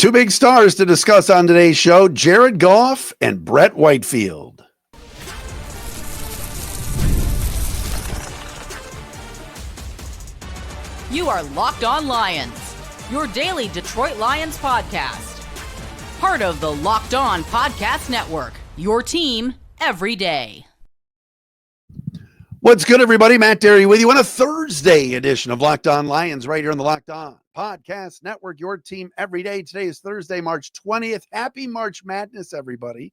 Two big stars to discuss on today's show, Jared Goff and Brett Whitefield. You are Locked On Lions, your daily Detroit Lions podcast. Part of the Locked On Podcast Network, your team every day. What's good, everybody? Matt Derry with you on a Thursday edition of Locked On Lions right here on the Locked On Podcast Network, your team every day. Today is Thursday, March 20th. Happy March Madness, everybody.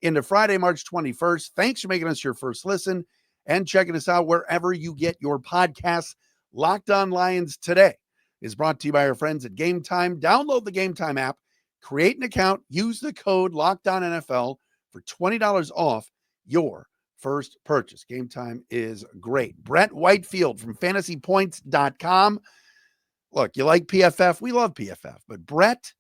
Into Friday, March 21st. Thanks for making us your first listen and checking us out wherever you get your podcasts. Locked On Lions today is brought to you by our friends at Gametime. Download the Gametime app, create an account, use the code LOCKEDONNFL for $20 off your first purchase. Gametime is great. Brett Whitefield from fantasypoints.com. Look, you like PFF? We love PFF, but Brett,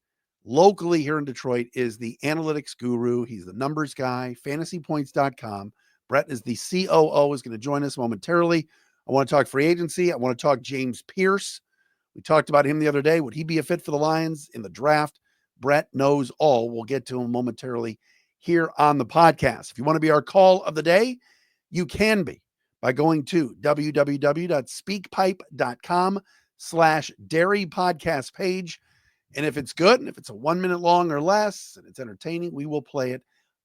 locally here in Detroit, is the analytics guru. He's the numbers guy, fantasypoints.com. Brett is the COO, is going to join us momentarily. I want to talk free agency. I want to talk James Pearce. We talked about him the other day. Would he be a fit for the Lions in the draft? Brett knows all. We'll get to him momentarily here on the podcast. If you want to be our call of the day, you can be by going to www.speakpipe.com/Derry podcast page. And if it's good, and if it's a 1 minute long or less, and it's entertaining, we will play it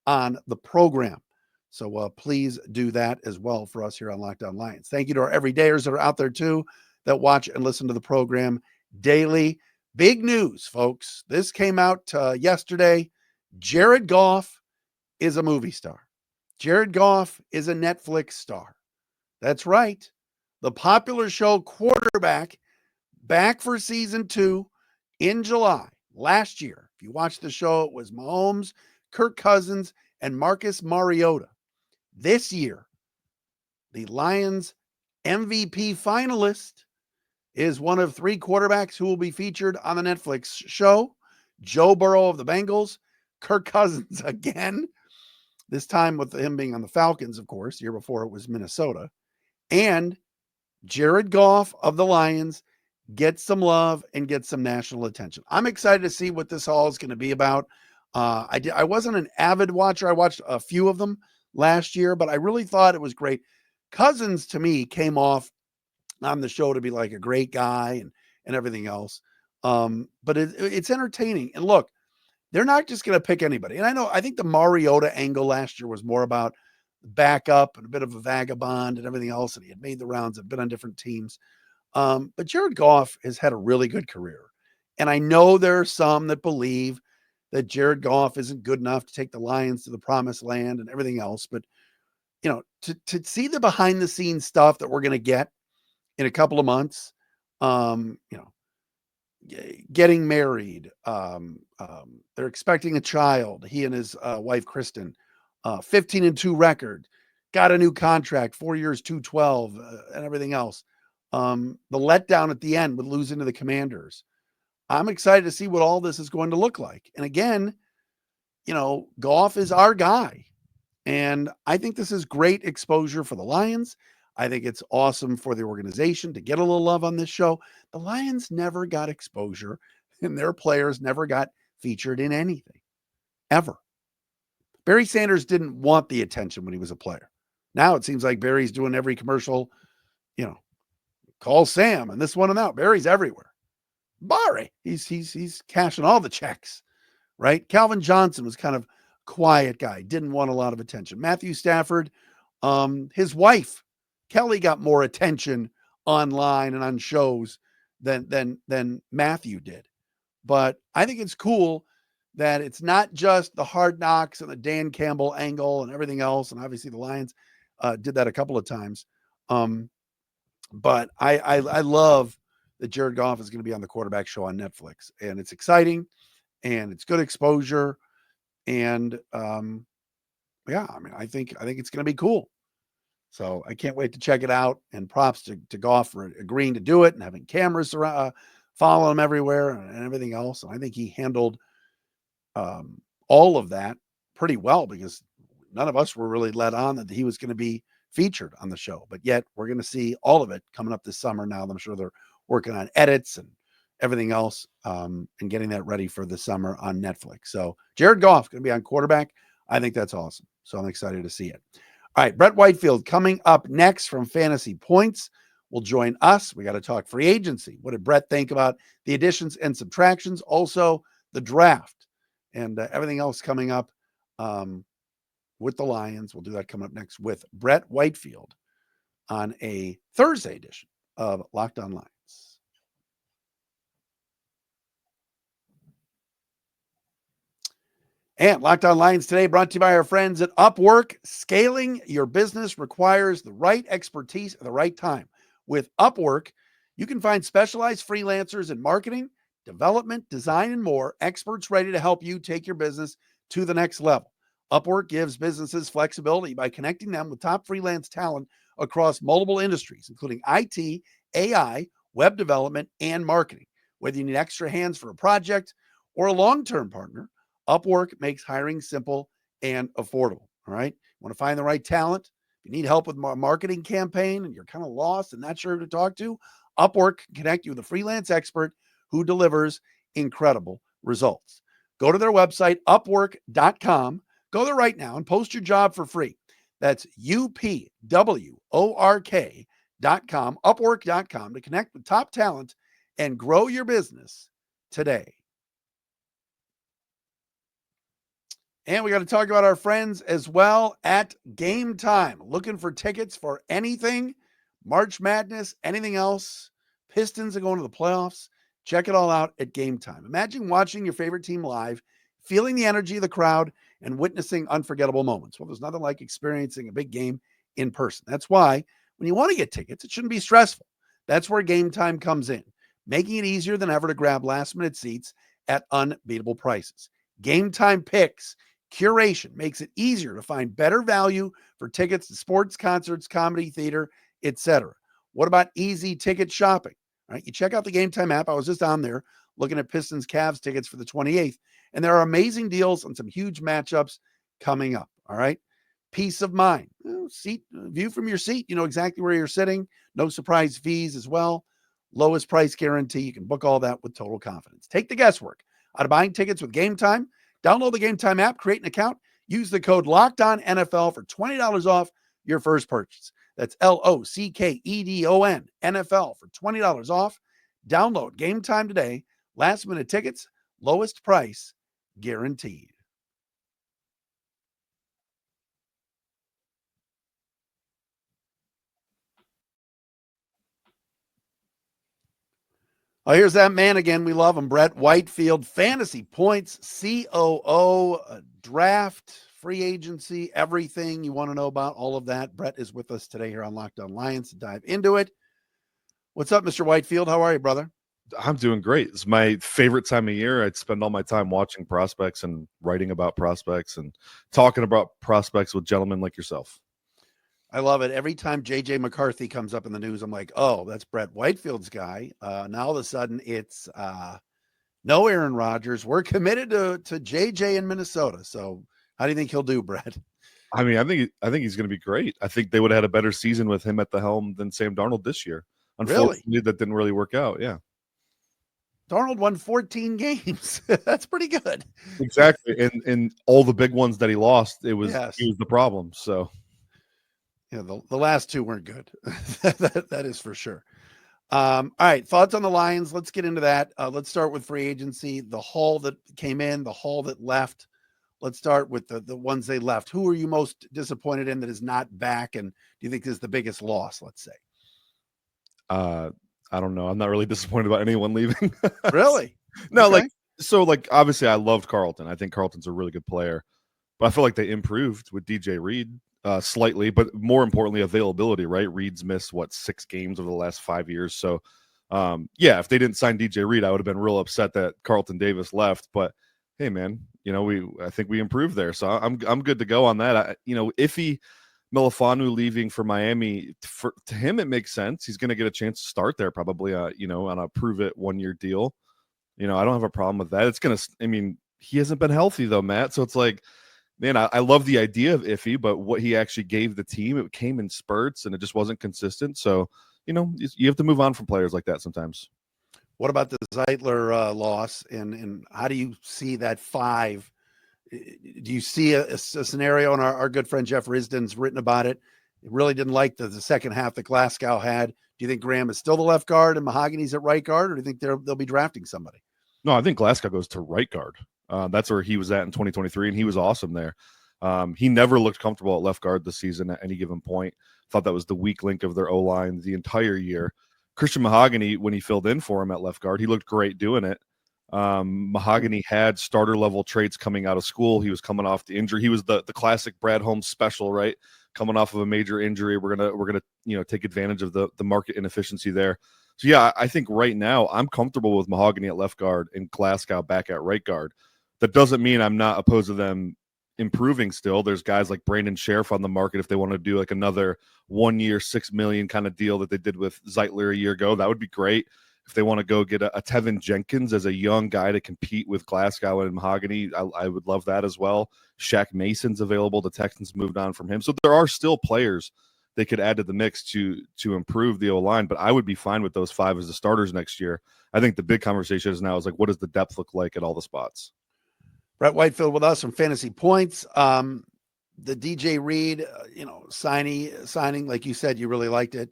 on the program. So please do that as well for us here on Locked On Lions. Thank you to our everydayers that are out there too, that watch and listen to the program daily. Big news, folks. This came out yesterday. Jared Goff is a movie star. Jared Goff is a Netflix star. That's right. The popular show Quarterback, back for season 2 in July last year. If you watched the show, it was Mahomes, Kirk Cousins, and Marcus Mariota. This year, the Lions MVP finalist is one of 3 quarterbacks who will be featured on the Netflix show. Joe Burrow of the Bengals, Kirk Cousins again, this time with him being on the Falcons, of course. The year before it was Minnesota. And Jared Goff of the Lions gets some love and gets some national attention. I'm excited to see what this all is going to be about. I wasn't an avid watcher. I watched a few of them last year, but I really thought it was great. Cousins, to me, came off on the show to be like a great guy and everything else. But it's entertaining. And look, they're not just going to pick anybody. And I think the Mariota angle last year was more about backup and a bit of a vagabond and everything else. And he had made the rounds, had been on different teams. But Jared Goff has had a really good career. And I know there are some that believe that Jared Goff isn't good enough to take the Lions to the promised land and everything else. But, you know, to see the behind the scenes stuff that we're going to get in a couple of months, you know, getting married, they're expecting a child, he and his wife, Kristen, 15-2 record, got a new contract, 4 years, 212, and everything else. The letdown at the end with losing to the Commanders. I'm excited to see what all this is going to look like. And again, you know, Goff is our guy. And I think this is great exposure for the Lions. I think it's awesome for the organization to get a little love on this show. The Lions never got exposure, and their players never got featured in anything, ever. Barry Sanders didn't want the attention when he was a player. Now it seems like Barry's doing every commercial, you know, call Sam and this one and that. Barry's everywhere. Barry, he's cashing all the checks, right? Calvin Johnson was kind of quiet guy, didn't want a lot of attention. Matthew Stafford, his wife, Kelly, got more attention online and on shows than Matthew did. But I think it's cool that it's not just the Hard Knocks and the Dan Campbell angle and everything else. And obviously the Lions did that a couple of times. But I love that Jared Goff is going to be on the quarterback show on Netflix, and it's exciting and it's good exposure. And yeah, I mean, I think it's going to be cool. So I can't wait to check it out, and props to Goff for agreeing to do it and having cameras around, follow him everywhere and everything else. And I think he handled all of that pretty well, because none of us were really let on that he was going to be featured on the show, but yet we're going to see all of it coming up this summer. Now I'm sure they're working on edits and everything else, and getting that ready for the summer on Netflix. So Jared Goff going to be on quarterback. I think that's awesome. So I'm excited to see it. All right, Brett Whitefield coming up next from Fantasy Points will join us. We got to talk free agency. What did Brett think about the additions and subtractions? Also, the draft and everything else coming up with the Lions. We'll do that coming up next with Brett Whitefield on a Thursday edition of Locked On Lions. And Locked On Lions today brought to you by our friends at Upwork. Scaling your business requires the right expertise at the right time. With Upwork, you can find specialized freelancers in marketing, development, design, and more, experts ready to help you take your business to the next level. Upwork gives businesses flexibility by connecting them with top freelance talent across multiple industries, including IT, AI, web development, and marketing. Whether you need extra hands for a project or a long-term partner, Upwork makes hiring simple and affordable. All right. You want to find the right talent? If you need help with a marketing campaign and you're kind of lost and not sure who to talk to, Upwork can connect you with a freelance expert who delivers incredible results. Go to their website, upwork.com. Go there right now and post your job for free. That's UPWORK.com, upwork.com, to connect with top talent and grow your business today. And we got to talk about our friends as well at Gametime. Looking for tickets for anything, March Madness, anything else, Pistons are going to the playoffs. Check it all out at Gametime. Imagine watching your favorite team live, feeling the energy of the crowd, and witnessing unforgettable moments. Well, there's nothing like experiencing a big game in person. That's why when you want to get tickets, it shouldn't be stressful. That's where Gametime comes in, making it easier than ever to grab last-minute seats at unbeatable prices. Gametime picks curation makes it easier to find better value for tickets to sports, concerts, comedy, theater, etc. What about easy ticket shopping? All right, you check out the Gametime app. I was just on there looking at Pistons Cavs tickets for the 28th, and there are amazing deals on some huge matchups coming up. All right, peace of mind, seat view from your seat. You know exactly where you're sitting. No surprise fees as well. Lowest price guarantee. You can book all that with total confidence. Take the guesswork out of buying tickets with Gametime. Download the Gametime app, create an account, use the code LOCKEDONNFL for $20 off your first purchase. That's LOCKEDON NFL for $20 off. Download Gametime today. Last minute tickets, lowest price guaranteed. Oh, here's that man again. We love him. Brett Whitefield, Fantasy Points, COO, draft, free agency, everything you want to know about, all of that. Brett is with us today here on Locked On Lions to dive into it. What's up, Mr. Whitefield? How are you, brother? I'm doing great. It's my favorite time of year. I'd spend all my time watching prospects and writing about prospects and talking about prospects with gentlemen like yourself. I love it. Every time JJ McCarthy comes up in the news, I'm like, oh, that's Brett Whitefield's guy. Now all of a sudden it's no Aaron Rodgers. We're committed to JJ in Minnesota. So how do you think he'll do, Brett? I mean, I think he's going to be great. I think they would have had a better season with him at the helm than Sam Darnold this year. Unfortunately, really? That didn't really work out. Yeah. Darnold won 14 games. That's pretty good. Exactly. And all the big ones that he lost, he was the problem. So yeah, the last two weren't good. that is for sure. All right, thoughts on the Lions. Let's get into that. Let's start with free agency, the haul that came in, the haul that left. Let's start with the ones they left. Who are you most disappointed in that is not back? And do you think this is the biggest loss, let's say? I don't know. I'm not really disappointed about anyone leaving. Really? No, okay. Obviously I loved Carlton. I think Carlton's a really good player, but I feel like they improved with DJ Reed slightly, but more importantly, availability, right? Reed's missed 6 games over the last 5 years. So if they didn't sign DJ Reed, I would have been real upset that Carlton Davis left, but hey man, I think we improved there. So I'm good to go on that. Iffy Melifonwu leaving for Miami, to him, it makes sense. He's going to get a chance to start there probably, on a prove-it 1-year deal. I don't have a problem with that. He hasn't been healthy, though, Matt. So it's like, man, I love the idea of Iffy, but what he actually gave the team, it came in spurts, and it just wasn't consistent. So, you have to move on from players like that sometimes. What about the Zeitler loss, and how do you see that 5? Do you see a scenario, and our good friend Jeff Risden's written about it. He really didn't like the second half that Glasgow had. Do you think Graham is still the left guard and Mahogany's at right guard, or do you think they'll be drafting somebody? No, I think Glasgow goes to right guard. That's where he was at in 2023, and he was awesome there. He never looked comfortable at left guard this season at any given point. Thought that was the weak link of their O-line the entire year. Christian Mahogany, when he filled in for him at left guard, he looked great doing it. Mahogany had starter level traits coming out of school. He was coming off the injury. He was the classic Brad Holmes special, right? Coming off of a major injury. We're gonna take advantage of the market inefficiency there. So yeah, I think right now I'm comfortable with Mahogany at left guard and Glasgow back at right guard. That doesn't mean I'm not opposed to them improving still. There's guys like Brandon Sheriff on the market if they want to do like another 1 year, $6 million kind of deal that they did with Zeitler a year ago. That would be great. If they want to go get a Tevin Jenkins as a young guy to compete with Glasgow and Mahogany, I would love that as well. Shaq Mason's available. The Texans moved on from him. So there are still players they could add to the mix to improve the O-line, but I would be fine with those 5 as the starters next year. I think the big conversation is now is like, what does the depth look like at all the spots? Brett Whitefield with us from Fantasy Points. The DJ Reed, signing, like you said, you really liked it.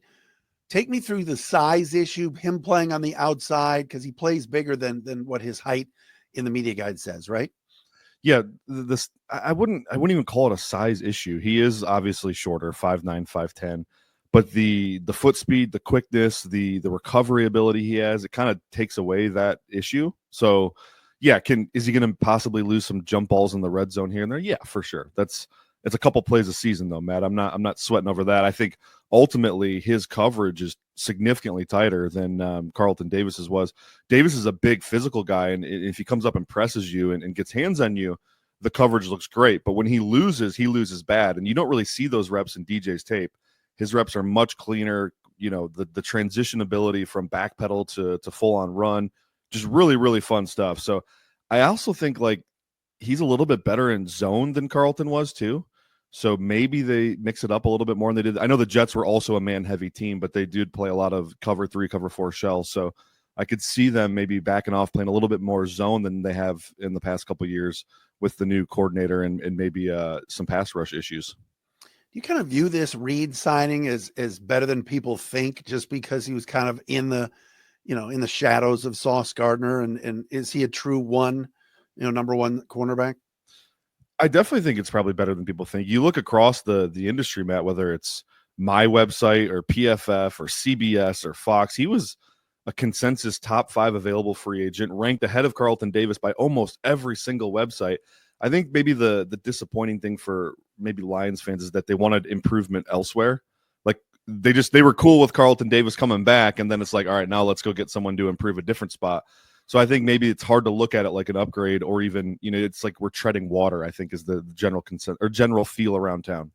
Take me through the size issue, him playing on the outside, because he plays bigger than what his height in the media guide says, right? Yeah, I wouldn't even call it a size issue. He is obviously shorter, 5'9", 5'10", but the foot speed, the quickness, the recovery ability he has, it kind of takes away that issue. So yeah, is he going to possibly lose some jump balls in the red zone here and there? Yeah, for sure. It's a couple plays a season though, Matt. I'm not sweating over that. I think ultimately his coverage is significantly tighter than Carlton Davis's was. Davis is a big physical guy, and if he comes up and presses you and gets hands on you, the coverage looks great. But when he loses bad, and you don't really see those reps in DJ's tape. His reps are much cleaner. The transition ability from back pedal to full on run, just really, really fun stuff. So I also think like he's a little bit better in zone than Carlton was too. So maybe they mix it up a little bit more than they did. I know the Jets were also a man-heavy team, but they did play a lot of cover 3, cover 4 shells. So I could see them maybe backing off, playing a little bit more zone than they have in the past couple of years with the new coordinator and maybe some pass rush issues. Do you kind of view this Reed signing as better than people think, just because he was kind of in the shadows of Sauce Gardner, and is he a true number one cornerback? I definitely think it's probably better than people think. You look across the industry, Matt, whether it's my website or PFF or CBS or Fox, he was a consensus top 5 available free agent, ranked ahead of Carlton Davis by almost every single website. I think maybe the disappointing thing for maybe Lions fans is that they wanted improvement elsewhere. Like they were cool with Carlton Davis coming back, and then it's like, all right, now let's go get someone to improve a different spot. So I think maybe it's hard to look at it like an upgrade, or even, it's like we're treading water, I think is the general consent or general feel around town.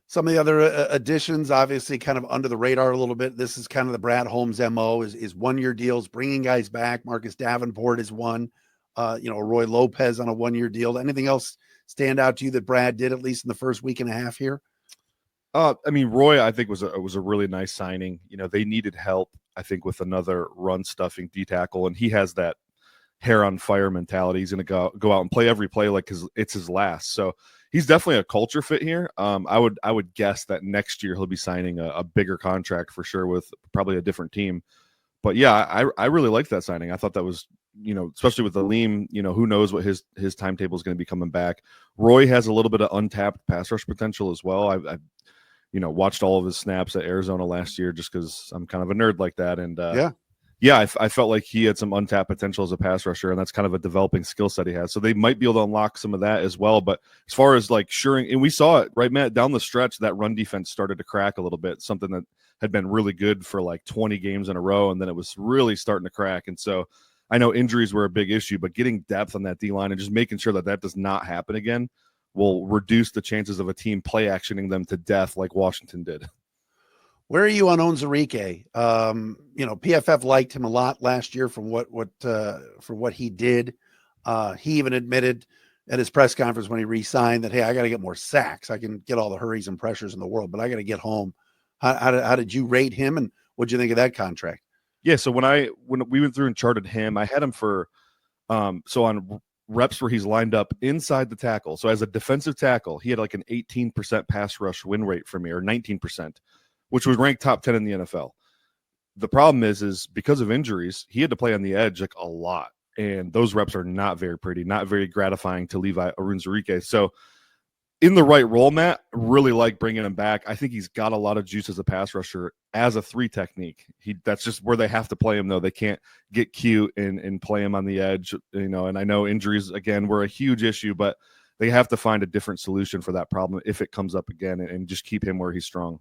Some of the other additions, obviously kind of under the radar a little bit. This is kind of the Brad Holmes MO is 1 year deals, bringing guys back. Marcus Davenport is one, Roy Lopez on a 1 year deal. Anything else stand out to you that Brad did, at least in the first week and a half here? Roy, I think was a really nice signing. They needed help, I think, with another run stuffing D tackle, and he has that hair on fire mentality. He's going to go out and play every play like it's his last. So he's definitely a culture fit here. I would guess that next year he'll be signing a bigger contract for sure with probably a different team. But yeah, I really liked that signing. I thought that was, especially with Aleem, who knows what his timetable is going to be coming back. Roy has a little bit of untapped pass rush potential as well. I've watched all of his snaps at Arizona last year just because I'm kind of a nerd like that. And I felt like he had some untapped potential as a pass rusher, and that's kind of a developing skill set he has. So they might be able to unlock some of that as well. But as far as like shoring, and we saw it, right, Matt, down the stretch, that run defense started to crack a little bit, something that had been really good for like 20 games in a row, and then it was really starting to crack. And so I know injuries were a big issue, but getting depth on that D-line and just making sure that does not happen again will reduce the chances of a team play actioning them to death like Washington did. Where are you on Onwuzurike? PFF liked him a lot last year from what he did. He even admitted at his press conference when he re-signed that, hey, I got to get more sacks. I can get all the hurries and pressures in the world, but I got to get home. How did you rate him, and what'd you think of that contract? Yeah, so when we went through and charted him, I had him for so on reps where he's lined up inside the tackle. So as a defensive tackle, he had like an 18% pass rush win rate for me, or 19%, which was ranked top 10 in the NFL. The problem is because of injuries, he had to play on the edge like a lot. And those reps are not very pretty, not very gratifying to Levi Arunzarike. So in the right role, Matt, really like bringing him back. I think he's got a lot of juice as a pass rusher, as a 3 technique. That's just where they have to play him, though. They can't get cute and play him on the edge, and I know injuries, again, were a huge issue, but they have to find a different solution for that problem if it comes up again, and just keep him where he's strong.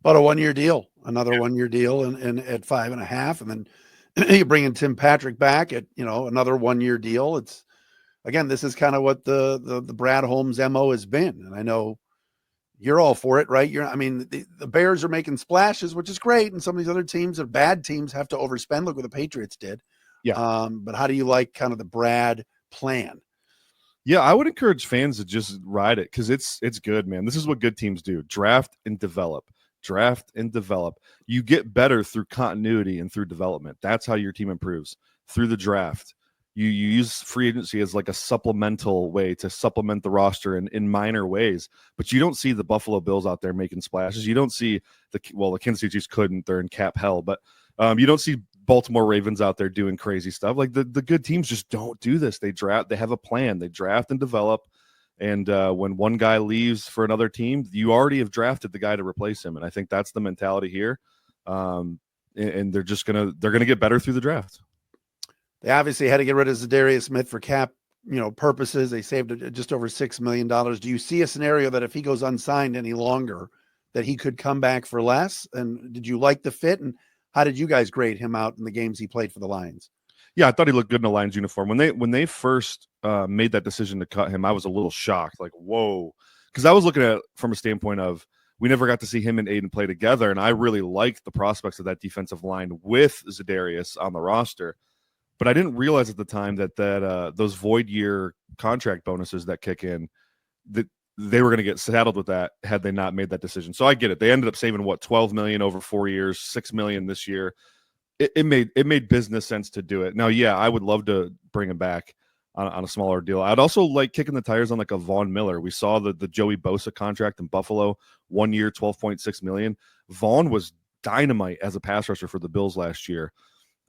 About a 1-year deal, another 1-year deal and at 5.5. And then you bring in Tim Patrick back at, another 1-year deal. It's, again, this is kind of what the Brad Holmes MO has been. And I know you're all for it, right? The Bears are making splashes, which is great. And some of these other teams, or bad teams, have to overspend. Look what the Patriots did. Yeah. But how do you like kind of the Brad plan? Yeah, I would encourage fans to just ride it, because it's good, man. This is what good teams do. Draft and develop. You get better through continuity and through development. That's how your team improves, through the draft. You use free agency as like a supplemental way to supplement the roster in minor ways, but you don't see the Buffalo Bills out there making splashes. You don't see the Kansas City Chiefs couldn't, they're in cap hell, but you don't see Baltimore Ravens out there doing crazy stuff. Like the good teams just don't do this. They have a plan, they draft and develop. And when one guy leaves for another team, you already have drafted the guy to replace him. And I think that's the mentality here. And they're gonna get better through the draft. They obviously had to get rid of Zadarius Smith for cap, purposes. They saved just over $6 million. Do you see a scenario that if he goes unsigned any longer, that he could come back for less? And did you like the fit? And how did you guys grade him out in the games he played for the Lions? Yeah, I thought he looked good in a Lions uniform. When they first made that decision to cut him, I was a little shocked. Like, whoa, because I was looking at it from a standpoint of, we never got to see him and Aiden play together, and I really liked the prospects of that defensive line with Zadarius on the roster. But I didn't realize at the time that those void year contract bonuses that kick in, that they were going to get saddled with that had they not made that decision. So I get it. They ended up saving $12 million over 4 years, $6 million this year. It made business sense to do it. Now, yeah, I would love to bring him back on a smaller deal. I'd also like kicking the tires on like a Von Miller. We saw the Joey Bosa contract in Buffalo, 1 year, $12.6 million. Vaughn was dynamite as a pass rusher for the Bills last year.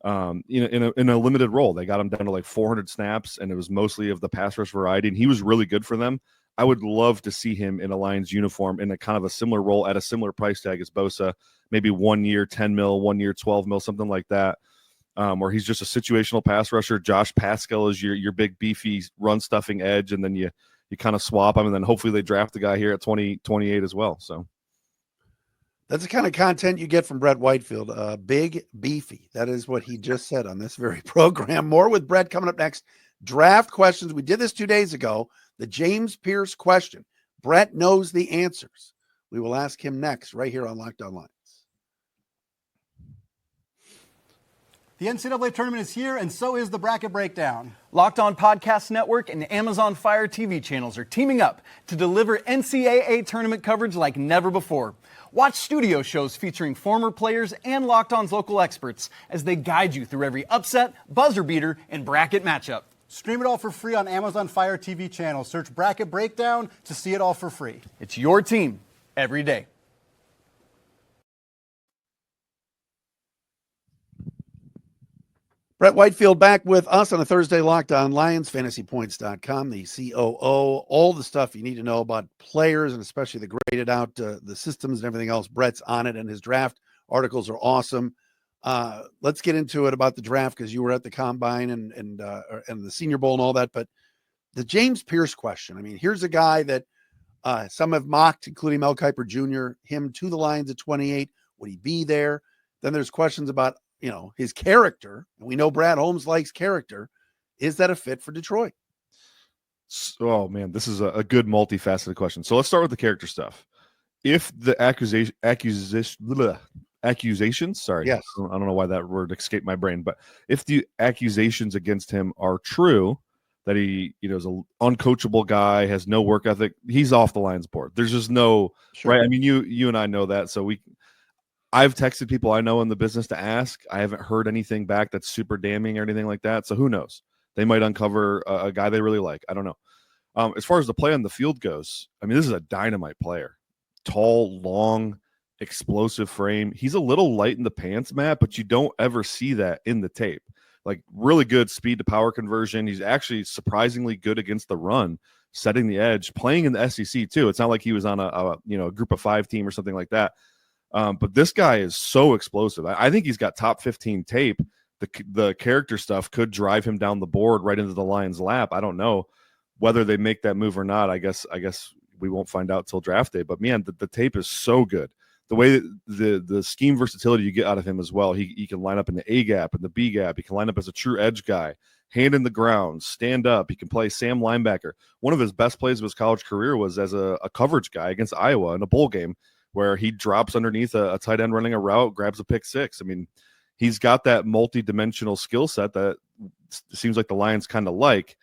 In a limited role. They got him down to like 400 snaps, and it was mostly of the pass rush variety, and he was really good for them. I would love to see him in a Lions uniform in a kind of a similar role at a similar price tag as Bosa, maybe 1 year, 10 mil, 1 year, 12 mil, something like that. Where he's just a situational pass rusher. Josh Pascal is your big beefy run stuffing edge, and then you kind of swap him, and then hopefully they draft the guy here at 2028 as well. So that's the kind of content you get from Brett Whitefield. Big beefy. That is what he just said on this very program. More with Brett coming up next. Draft questions. We did this 2 days ago. The James Pearce question. Brett knows the answers. We will ask him next right here on Locked On Lions. The NCAA tournament is here, and so is the bracket breakdown. Locked On Podcast Network and Amazon Fire TV channels are teaming up to deliver NCAA tournament coverage like never before. Watch studio shows featuring former players and Locked On's local experts as they guide you through every upset, buzzer beater, and bracket matchup. Stream it all for free on Amazon Fire TV channel. Search Bracket Breakdown to see it all for free. It's your team every day. Brett Whitefield back with us on a Thursday Locked On Lions, fantasypoints.com, the COO, all the stuff you need to know about players and especially the graded out, the systems and everything else. Brett's on it, and his draft articles are awesome. Let's get into it about the draft, because you were at the Combine and the Senior Bowl and all that. But the James Pearce question, I mean, here's a guy that some have mocked, including Mel Kiper Jr., him to the Lions at 28. Would he be there? Then there's questions about, his character. And we know Brad Holmes likes character. Is that a fit for Detroit? Oh, man, this is a good multifaceted question. So let's start with the character stuff. If the accusations, sorry, yes, I don't know why that word escaped my brain, but if the accusations against him are true, that he is an uncoachable guy, has no work ethic, he's off the Lions board. There's just no, sure. Right? I mean, you and I know that, so I've texted people I know in the business to ask. I haven't heard anything back that's super damning or anything like that. So who knows? They might uncover a guy they really like. I don't know. As far as the play on the field goes, I mean, this is a dynamite player. Tall, long, explosive frame. He's a little light in the pants, Matt, but you don't ever see that in the tape. Like, really good speed to power conversion. He's actually surprisingly good against the run, setting the edge, playing in the SEC too. It's not like he was on a group of 5 team or something like that. But this guy is so explosive. I think he's got top 15 tape. The character stuff could drive him down the board right into the Lions' lap. I don't know whether they make that move or not. I guess we won't find out till draft day. But man, the tape is so good. The way the scheme versatility you get out of him as well. He can line up in the A gap and the B gap. He can line up as a true edge guy, hand in the ground, stand up. He can play Sam linebacker. One of his best plays of his college career was as a coverage guy against Iowa in a bowl game, where he drops underneath a tight end running a route, grabs a pick six. I mean, he's got that multi-dimensional skill set that seems like the Lions kind of like.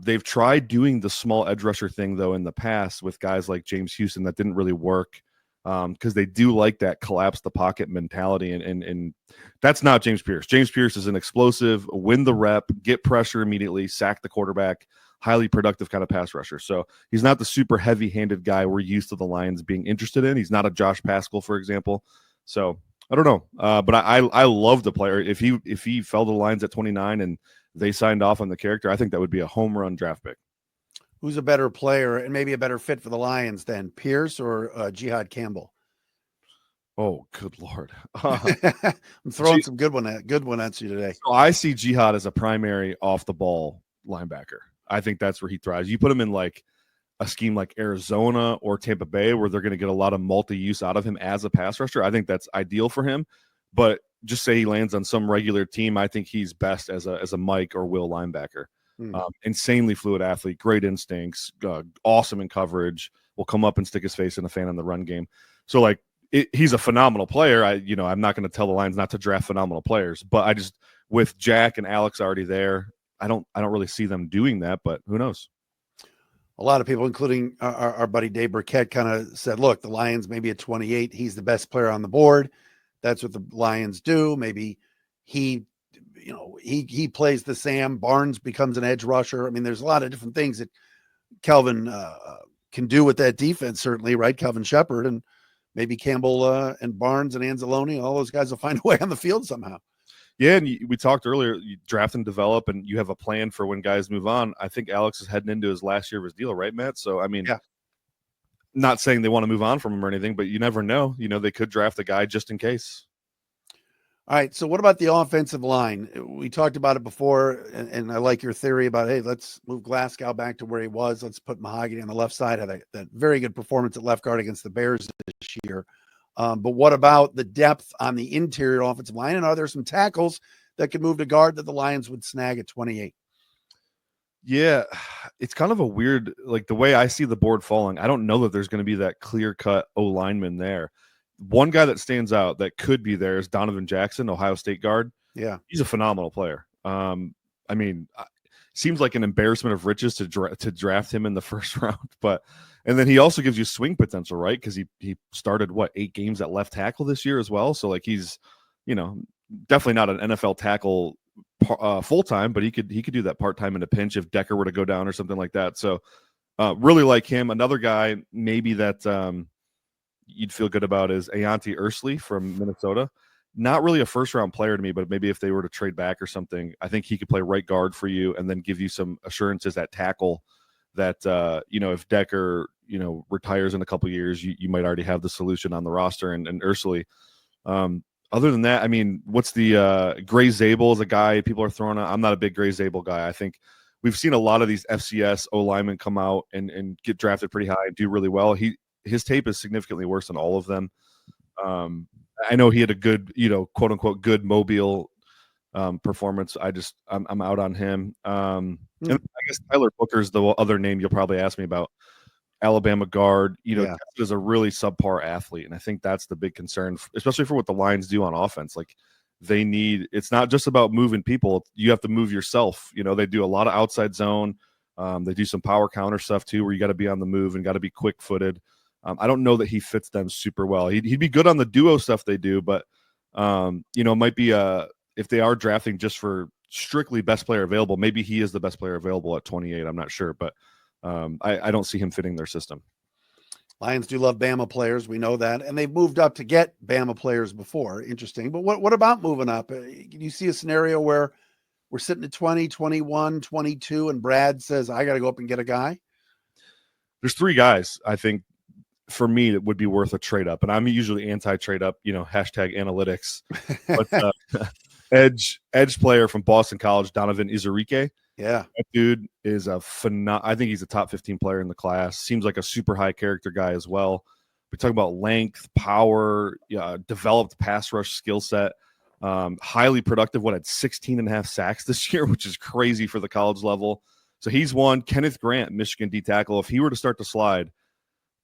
They've tried doing the small edge rusher thing, though, in the past with guys like James Houston. That didn't really work because they do like that collapse the pocket mentality. And that's not James Pearce. James Pearce is an explosive, win the rep, get pressure immediately, sack the quarterback, highly productive kind of pass rusher. So he's not the super heavy-handed guy we're used to the Lions being interested in. He's not a Josh Paschal, for example. So I don't know, but I love the player. If he fell to the Lions at 29 and they signed off on the character, I think that would be a home run draft pick. Who's a better player and maybe a better fit for the Lions than Pearce or Jihad Campbell? Oh, good Lord. I'm throwing some good one at you today. So I see Jihad as a primary off the ball linebacker. I think that's where he thrives. You put him in like a scheme like Arizona or Tampa Bay, where they're going to get a lot of multi-use out of him as a pass rusher. I think that's ideal for him. But just say he lands on some regular team, I think he's best as a Mike or Will linebacker. Insanely fluid athlete, great instincts, awesome in coverage, will come up and stick his face in a fan in the run game. So like he's a phenomenal player. I'm not going to tell the Lions not to draft phenomenal players, but I just, with Jack and Alex already there, I don't really see them doing that, but who knows? A lot of people, including our buddy Dave Burkett, kind of said, look, the Lions maybe at 28, he's the best player on the board. That's what the Lions do. Maybe he plays the Sam. Barnes becomes an edge rusher. I mean, there's a lot of different things that Kelvin can do with that defense, certainly, right? Kelvin Shepard, and maybe Campbell and Barnes and Anzalone, all those guys will find a way on the field somehow. Yeah, and we talked earlier, you draft and develop, and you have a plan for when guys move on. I think Alex is heading into his last year of his deal, right, Matt? So, I mean, yeah. Not saying they want to move on from him or anything, but you never know. They could draft a guy just in case. All right, so what about the offensive line? We talked about it before, and I like your theory about, hey, let's move Glasgow back to where he was. Let's put Mahogany on the left side. Had that very good performance at left guard against the Bears this year. But what about the depth on the interior offensive line? And are there some tackles that could move to guard that the Lions would snag at 28? Yeah, it's kind of a weird, like the way I see the board falling, I don't know that there's going to be that clear-cut O-lineman there. One guy that stands out that could be there is Donovan Jackson, Ohio State guard. Yeah. He's a phenomenal player. I mean, seems like an embarrassment of riches to draft him in the first round, and then he also gives you swing potential, right? Because he started 8 games at left tackle this year as well. So like he's, definitely not an NFL tackle full time, but he could do that part time in a pinch if Decker were to go down or something like that. So really like him. Another guy maybe that you'd feel good about is Ayante Ursley from Minnesota. Not really a first round player to me, but maybe if they were to trade back or something, I think he could play right guard for you and then give you some assurances at tackle that, if Decker, retires in a couple of years, you might already have the solution on the roster and Ursley. Other than that, I mean, what's the Gray Zabel is a guy people are throwing out. I'm not a big Gray Zabel guy. I think we've seen a lot of these FCS O-linemen come out and get drafted pretty high and do really well. His tape is significantly worse than all of them. I know he had a good, quote unquote, good Mobile performance. I'm out on him. And I guess Tyler Booker's the other name you'll probably ask me about. Alabama guard, is a really subpar athlete. And I think that's the big concern, especially for what the Lions do on offense. Like it's not just about moving people. You have to move yourself. They do a lot of outside zone. They do some power counter stuff too, where you got to be on the move and got to be quick footed. I don't know that he fits them super well. He'd be good on the duo stuff they do, but it might be if they are drafting just for strictly best player available, maybe he is the best player available at 28. I'm not sure, but I don't see him fitting their system. Lions do love Bama players. We know that. And they've moved up to get Bama players before. Interesting. But what about moving up? Can you see a scenario where we're sitting at 20, 21, 22, and Brad says, I got to go up and get a guy? There's 3 guys, I think, for me, that would be worth a trade up. And I'm usually anti-trade up, hashtag analytics. But edge player from Boston College, Donovan Izurike. Yeah. That dude is I think he's a top 15 player in the class. Seems like a super high character guy as well. We talk about length, power, developed pass rush skill set, highly productive. Had 16 and a half sacks this year, which is crazy for the college level. So he's one. Kenneth Grant, Michigan D tackle. If he were to start to slide,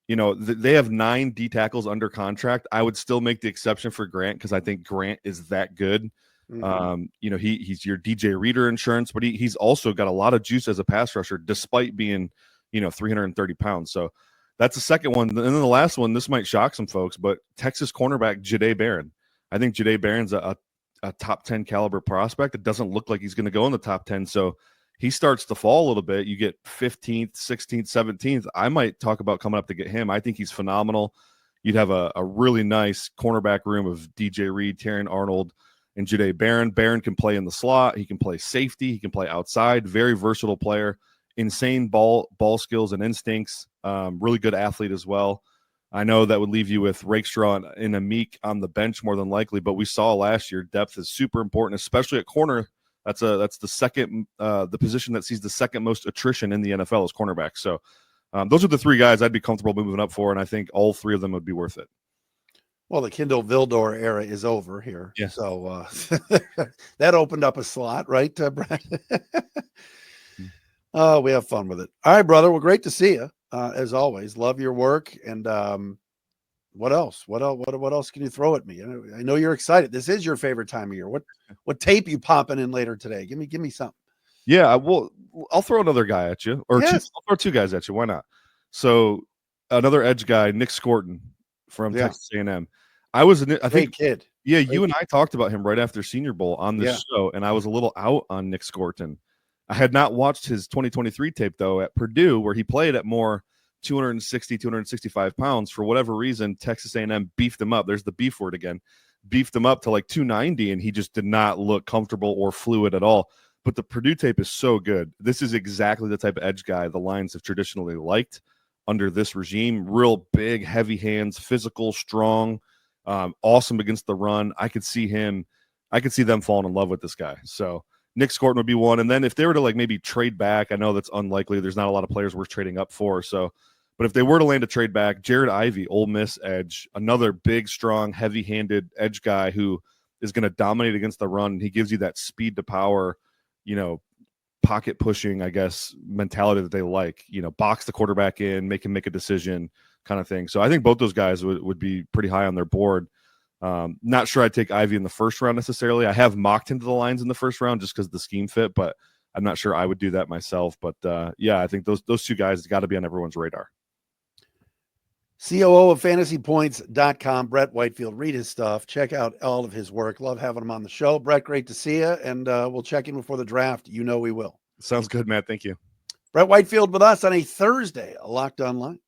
they have 9 D tackles under contract. I would still make the exception for Grant because I think Grant is that good. Mm-hmm. He's your DJ Reader insurance, but he's also got a lot of juice as a pass rusher, despite being, 330 pounds. So that's the second one. And then the last one, this might shock some folks, but Texas cornerback Jahdae Barron. I think Jahdae Barron's a top 10 caliber prospect. It doesn't look like he's going to go in the top 10. So he starts to fall a little bit. You get 15th, 16th, 17th. I might talk about coming up to get him. I think he's phenomenal. You'd have a really nice cornerback room of DJ Reed, Terrion Arnold, and Jahdae Barron. Barron can play in the slot. He can play safety. He can play outside. Very versatile player. Insane ball skills and instincts. Really good athlete as well. I know that would leave you with Rakestraw and Amik on the bench more than likely, but we saw last year depth is super important, especially at corner. That's the second the position that sees the second most attrition in the NFL is cornerback. So those are the 3 guys I'd be comfortable moving up for, and I think all 3 of them would be worth it. Well, the Kindle Vildor era is over here. Yeah. So that opened up a slot, right, Brad? We have fun with it. All right, brother. Well, great to see you, as always. Love your work. And what else? What else can you throw at me? I know you're excited. This is your favorite time of year. What tape you popping in later today? Give me something. Yeah, I'll throw another guy at you, or yes. I'll throw 2 guys at you. Why not? So another edge guy, Nick Scorton from Texas A&M. I think kid. Yeah, you and I talked about him right after Senior Bowl on this show, and I was a little out on Nick Scorton. I had not watched his 2023 tape, though, at Purdue, where he played at more 260, 265 pounds. For whatever reason, Texas A&M beefed him up. There's the beef word again. Beefed him up to like 290, and he just did not look comfortable or fluid at all. But the Purdue tape is so good. This is exactly the type of edge guy the Lions have traditionally liked under this regime. Real big, heavy hands, physical, strong, awesome against the run. I could see them falling in love with this guy. So Nick Scorton would be one. And then if they were to maybe trade back, I know that's unlikely. There's not a lot of players worth trading up for. But if they were to land a trade back, Jared Ivey, Ole Miss edge, another big, strong, heavy-handed edge guy who is going to dominate against the run. He gives you that speed to power, pocket pushing, I guess, mentality that they like, box the quarterback in, make him make a decision kind of thing. So I think both those guys would be pretty high on their board. Not sure I'd take Ivy in the first round necessarily. I have mocked into the Lions in the first round just because the scheme fit, but I'm not sure I would do that myself. But I think those 2 guys got to be on everyone's radar. COO of fantasypoints.com, Brett Whitefield. Read his stuff. Check out all of his work. Love having him on the show. Brett, great to see you. And we'll check in before the draft. We will. Sounds good, Matt. Thank you. Brett Whitefield with us on a Thursday, Locked On Lions.